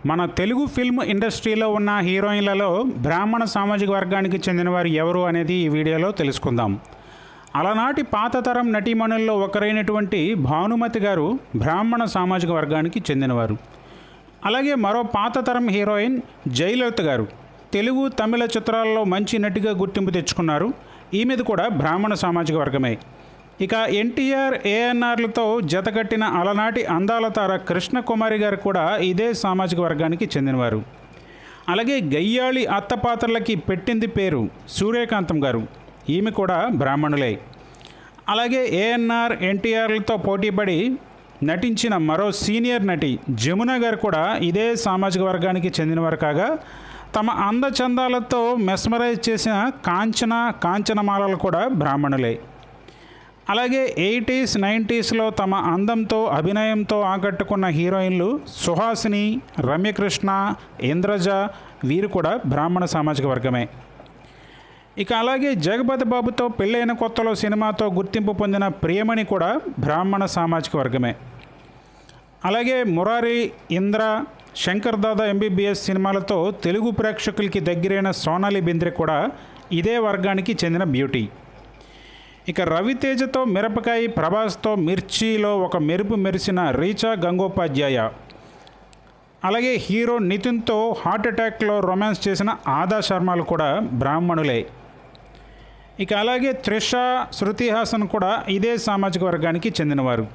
మన తెలుగు ఫిల్మ్ ఇండస్ట్రీలో ఉన్న హీరోయిన్లలో బ్రాహ్మణ సామాజిక వర్గానికి చెందినవారు ఎవరు అనేది ఈ వీడియోలో తెలుసుకుందాం. అలనాటి పాత తరం నటీమణుల్లో ఒకరైనటువంటి భానుమతి గారు బ్రాహ్మణ సామాజిక వర్గానికి చెందినవారు. అలాగే మరో పాత తరం హీరోయిన్ జయలలిత గారు తెలుగు తమిళ చిత్రాల్లో మంచి నటిగా గుర్తింపు తెచ్చుకున్నారు. ఈమెది కూడా బ్రాహ్మణ సామాజిక వర్గమే. ఇక ఎన్టీఆర్ ఏఎన్ఆర్లతో జతకట్టిన అలనాటి అందాల తార కృష్ణకుమారి గారు కూడా ఇదే సామాజిక వర్గానికి చెందినవారు. అలాగే గయ్యాళి అత్త పాత్రలకి పెట్టింది పేరు సూర్యకాంతం గారు, ఈమె కూడా బ్రాహ్మణులే. అలాగే ఏఎన్ఆర్ ఎన్టీఆర్లతో పోటీపడి నటించిన మరో సీనియర్ నటి జమున గారు కూడా ఇదే సామాజిక వర్గానికి చెందినవారు కాగా, తమ అందచందాలతో మెస్మరైజ్ చేసిన కాంచనమాలలు కూడా బ్రాహ్మణులే. అలాగే 80s 90sలో తమ అందంతో అభినయంతో ఆకట్టుకున్న హీరోయిన్లు సుహాసిని, రమ్యకృష్ణ, ఇంద్రజ వీరు కూడా బ్రాహ్మణ సామాజిక వర్గమే. ఇక అలాగే జగపతి బాబుతో పెళ్ళైన కొత్తలో సినిమాతో గుర్తింపు పొందిన ప్రియమణి కూడా బ్రాహ్మణ సామాజిక వర్గమే. అలాగే మురారి, ఇంద్ర, శంకర్ దాదా ఎంబీబీఎస్ సినిమాలతో తెలుగు ప్రేక్షకులకి దగ్గరైన సోనాలి బింద్రే కూడా ఇదే వర్గానికి చెందిన బ్యూటీ. ఇక రవితేజతో మిరపకాయ, ప్రభాస్తో మిర్చిలో ఒక మెరుపు మెరిసిన రీచా గంగోపాధ్యాయ, అలాగే హీరో నితిన్తో హార్ట్ అటాక్లో రొమాన్స్ చేసిన ఆదా శర్మలు కూడా బ్రాహ్మణులే. ఇక అలాగే త్రిష, శృతి హాసన్ కూడా ఇదే సామాజిక వర్గానికి చెందినవారు.